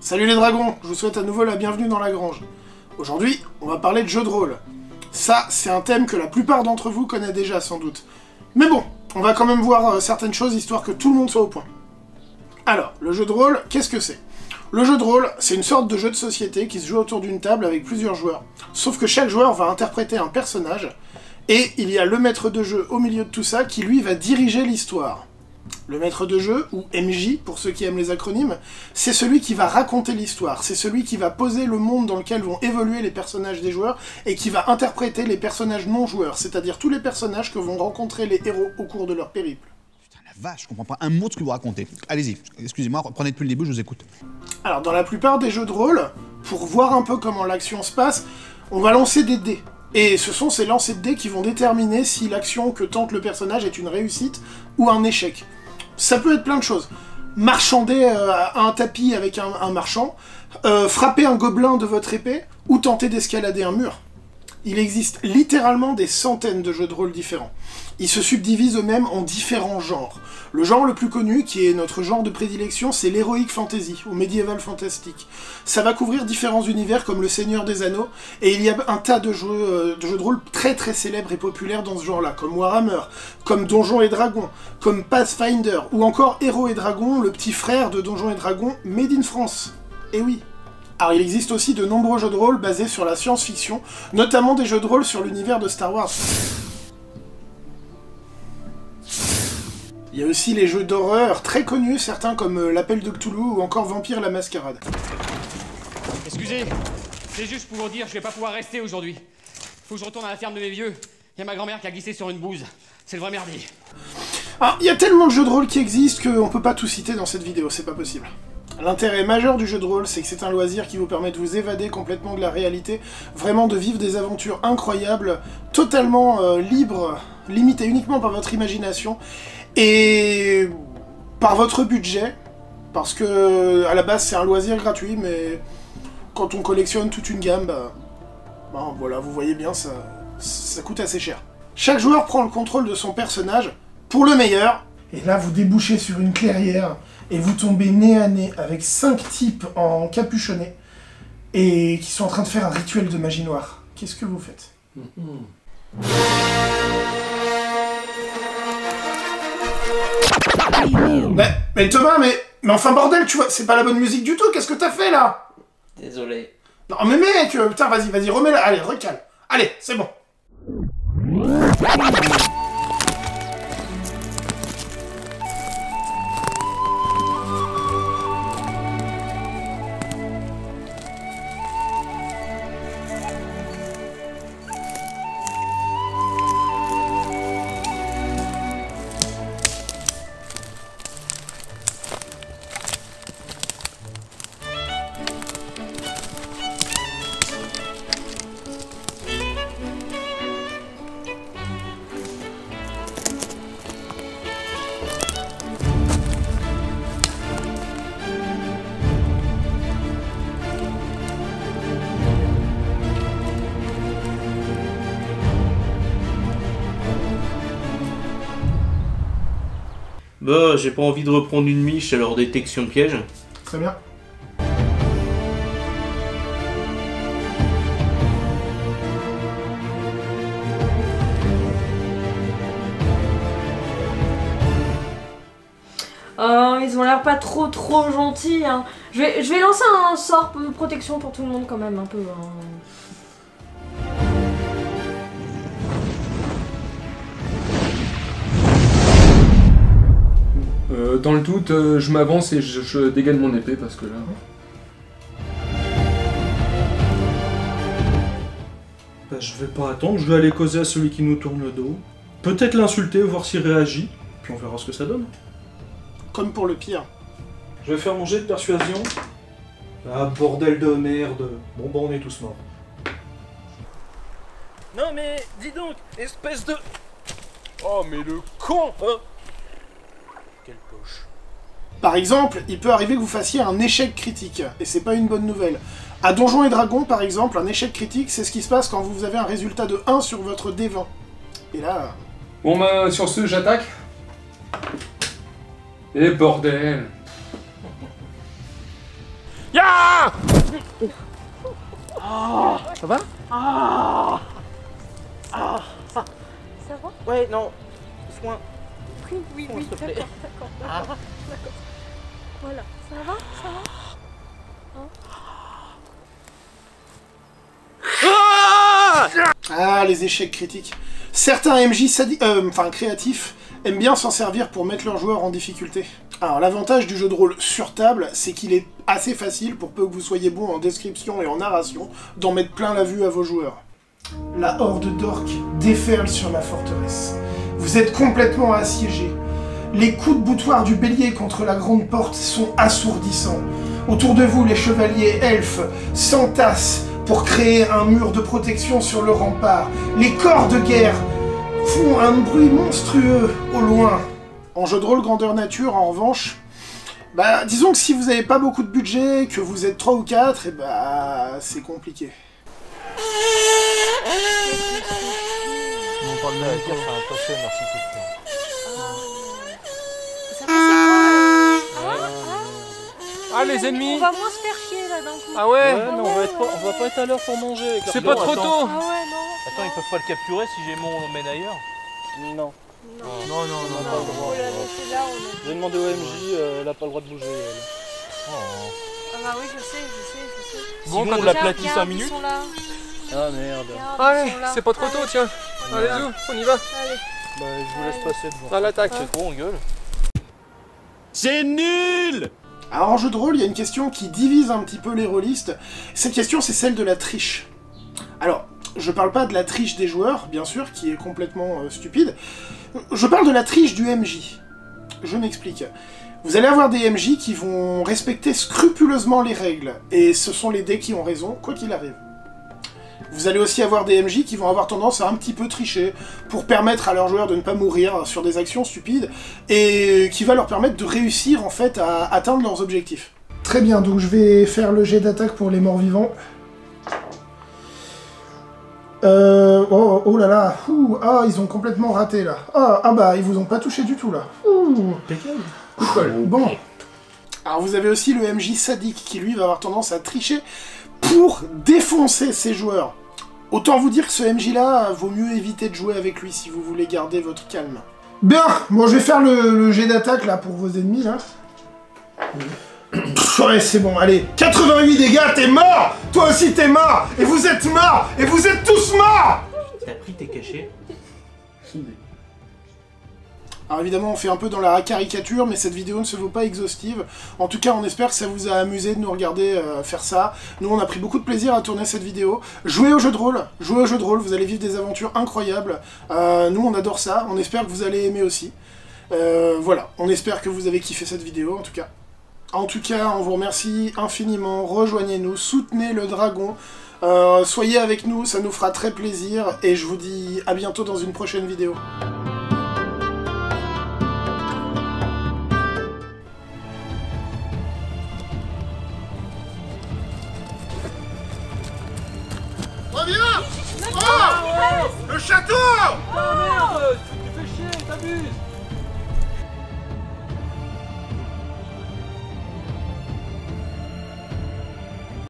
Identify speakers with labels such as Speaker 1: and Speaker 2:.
Speaker 1: Salut les dragons, je vous souhaite à nouveau la bienvenue dans la grange. Aujourd'hui, on va parler de jeux de rôle. Ça, c'est un thème que la plupart d'entre vous connaissent déjà sans doute. Mais bon, on va quand même voir certaines choses histoire que tout le monde soit au point. Alors, le jeu de rôle, qu'est-ce que c'est? Le jeu de rôle, c'est une sorte de jeu de société qui se joue autour d'une table avec plusieurs joueurs. Sauf que chaque joueur va interpréter un personnage, et il y a le maître de jeu au milieu de tout ça qui lui va diriger l'histoire. Le maître de jeu, ou MJ pour ceux qui aiment les acronymes, c'est celui qui va raconter l'histoire, c'est celui qui va poser le monde dans lequel vont évoluer les personnages des joueurs et qui va interpréter les personnages non joueurs, c'est-à-dire tous les personnages que vont rencontrer les héros au cours de leur périple.
Speaker 2: Putain la vache, je comprends pas un mot de ce que vous racontez. Allez-y, excusez-moi, reprenez depuis le début, je vous écoute.
Speaker 1: Alors dans la plupart des jeux de rôle, pour voir un peu comment l'action se passe, on va lancer des dés. Et ce sont ces lancers de dés qui vont déterminer si l'action que tente le personnage est une réussite ou un échec. Ça peut être plein de choses. Marchander un tapis avec un marchand, frapper un gobelin de votre épée, ou tenter d'escalader un mur. Il existe littéralement des centaines de jeux de rôle différents. Ils se subdivisent eux-mêmes en différents genres. Le genre le plus connu, qui est notre genre de prédilection, c'est l'heroic fantasy, ou medieval fantastique. Ça va couvrir différents univers comme le Seigneur des Anneaux, et il y a un tas de jeux de rôle très très célèbres et populaires dans ce genre-là, comme Warhammer, comme Donjons et Dragons, comme Pathfinder, ou encore Héros et Dragons, le petit frère de Donjons et Dragons, made in France. Et oui. Alors il existe aussi de nombreux jeux de rôle basés sur la science-fiction, notamment des jeux de rôle sur l'univers de Star Wars. Il y a aussi les jeux d'horreur très connus, certains comme l'Appel de Cthulhu ou encore Vampire la Mascarade.
Speaker 3: Excusez, c'est juste pour vous dire, je vais pas pouvoir rester aujourd'hui. Faut que je retourne à la ferme de mes vieux. Il y a ma grand-mère qui a glissé sur une bouse. C'est le vrai merdier.
Speaker 1: Alors, il y a tellement de jeux de rôle qui existent qu'on peut pas tout citer dans cette vidéo, c'est pas possible. L'intérêt majeur du jeu de rôle, c'est que c'est un loisir qui vous permet de vous évader complètement de la réalité, vraiment de vivre des aventures incroyables, totalement libres, limitées uniquement par votre imagination, et par votre budget, parce que à la base c'est un loisir gratuit, mais quand on collectionne toute une gamme, voilà, vous voyez bien, ça coûte assez cher. Chaque joueur prend le contrôle de son personnage, pour le meilleur, et là vous débouchez sur une clairière, et vous tombez nez à nez avec 5 types en capuchonné, et qui sont en train de faire un rituel de magie noire. Qu'est-ce que vous faites? Mais Thomas, mais enfin bordel, tu vois, c'est pas la bonne musique du tout, qu'est-ce que t'as fait là?
Speaker 4: Désolé.
Speaker 1: Non mais mec, putain, vas-y, remets-la, allez, recale. Allez, c'est bon.
Speaker 4: Bah, j'ai pas envie de reprendre une miche à leur détection de piège.
Speaker 1: Très bien.
Speaker 5: Ils ont l'air pas trop gentils, hein. Je vais lancer un sort de protection pour tout le monde quand même, un peu.
Speaker 6: Dans le doute, je m'avance et je dégaine mon épée parce que là...
Speaker 7: Bah, je vais pas attendre, je vais aller causer à celui qui nous tourne le dos. Peut-être l'insulter, voir s'il réagit, puis on verra ce que ça donne.
Speaker 1: Comme pour le pire.
Speaker 7: Je vais faire mon jet de persuasion. Ah, bordel de merde. Bon, bah, on est tous morts.
Speaker 8: Non mais, dis donc, espèce de... Oh mais le con, hein. Quelle poche.
Speaker 1: Par exemple, il peut arriver que vous fassiez un échec critique, et c'est pas une bonne nouvelle. À Donjons et Dragons, par exemple, un échec critique, c'est ce qui se passe quand vous avez un résultat de 1 sur votre D20. Et là...
Speaker 6: Bon bah, sur ce, j'attaque. Et bordel.
Speaker 8: Ya!
Speaker 9: Ça va?
Speaker 10: Ça va?
Speaker 9: Ouais, non. Soin.
Speaker 10: Oui, oui,
Speaker 9: Soin,
Speaker 10: oui,
Speaker 9: s'il te plaît.
Speaker 10: d'accord. Voilà, ça va? Ça va?
Speaker 1: Ah, les échecs critiques. Certains MJ créatifs aiment bien s'en servir pour mettre leurs joueurs en difficulté. Alors l'avantage du jeu de rôle sur table, c'est qu'il est assez facile, pour peu que vous soyez bon en description et en narration, d'en mettre plein la vue à vos joueurs. La horde d'orques déferle sur la forteresse. Vous êtes complètement assiégés. Les coups de boutoir du bélier contre la grande porte sont assourdissants. Autour de vous, les chevaliers elfes s'entassent pour créer un mur de protection sur le rempart. Les corps de guerre font un bruit monstrueux au loin. En jeu de rôle grandeur nature, en revanche, disons que si vous n'avez pas beaucoup de budget, que vous êtes 3 ou 4, c'est compliqué.
Speaker 8: On parle de la guerre, c'est un passé, merci Christian.
Speaker 10: Ça va,
Speaker 8: Ah, les ennemis!
Speaker 10: on va moins se faire chier là d'un coup.
Speaker 8: Ah ouais?
Speaker 7: mais on va pas être à l'heure pour manger. avec
Speaker 8: C'est
Speaker 7: leur-
Speaker 8: pas trop
Speaker 7: Attends.
Speaker 8: tôt!
Speaker 10: Ah ouais, non.
Speaker 9: Attends, ils peuvent pas le capturer si j'ai mon mène ailleurs?
Speaker 7: Non.
Speaker 10: Non,
Speaker 8: Non, non,
Speaker 7: On
Speaker 8: non,
Speaker 7: n'a pas le droit.
Speaker 10: faut la laisser là, on est...
Speaker 7: J'ai demandé au MJ, elle a pas le droit de bouger. Elle.
Speaker 10: Ah bah oui, je sais.
Speaker 8: Bon,
Speaker 9: Sinon,
Speaker 8: quand
Speaker 9: on
Speaker 8: on
Speaker 9: l'aplatit
Speaker 10: Regarde,
Speaker 9: 5
Speaker 10: ils
Speaker 9: minutes.
Speaker 10: sont là.
Speaker 7: Ah merde.
Speaker 10: Regarde,
Speaker 8: Allez,
Speaker 10: ils sont là.
Speaker 8: c'est pas trop tôt, tiens. Allez,
Speaker 10: Allez.
Speaker 8: on y va.
Speaker 10: Allez.
Speaker 7: Bah, je vous laisse passer devant.
Speaker 8: À l'attaque.
Speaker 9: C'est quoi, on gueule?
Speaker 11: C'est nul!
Speaker 1: Alors en jeu de rôle, il y a une question qui divise un petit peu les rôlistes. Cette question, c'est celle de la triche. Alors, je parle pas de la triche des joueurs, bien sûr, qui est complètement stupide. Je parle de la triche du MJ. Je m'explique. Vous allez avoir des MJ qui vont respecter scrupuleusement les règles, et ce sont les dés qui ont raison, quoi qu'il arrive. Vous allez aussi avoir des MJ qui vont avoir tendance à un petit peu tricher, pour permettre à leurs joueurs de ne pas mourir sur des actions stupides, et qui va leur permettre de réussir en fait à atteindre leurs objectifs. Très bien, donc je vais faire le jet d'attaque pour les morts vivants. Oh là là, ils ont complètement raté là. Ils vous ont pas touché du tout là. Bon. Alors vous avez aussi le MJ sadique qui lui va avoir tendance à tricher pour défoncer ses joueurs. Autant vous dire que ce MJ là, vaut mieux éviter de jouer avec lui si vous voulez garder votre calme. Bien, bon je vais faire le jet d'attaque là pour vos ennemis là. Ouais c'est bon, allez. 88 dégâts, t'es mort. Toi aussi t'es mort. Et vous êtes morts. Et vous êtes tous morts.
Speaker 9: T'as pris tes cachets?
Speaker 1: Alors évidemment, on fait un peu dans la caricature, mais cette vidéo ne se vaut pas exhaustive. En tout cas, on espère que ça vous a amusé de nous regarder faire ça. Nous, on a pris beaucoup de plaisir à tourner cette vidéo. Jouez au jeu de rôle, vous allez vivre des aventures incroyables. Nous, on adore ça, on espère que vous allez aimer aussi. Voilà, on espère que vous avez kiffé cette vidéo, en tout cas. En tout cas, on vous remercie infiniment, rejoignez-nous, soutenez le dragon. Soyez avec nous, ça nous fera très plaisir, et je vous dis à bientôt dans une prochaine vidéo.
Speaker 8: Reviens! Oh! Le château!
Speaker 6: Ah merde! Tu fais chier, t'abuses!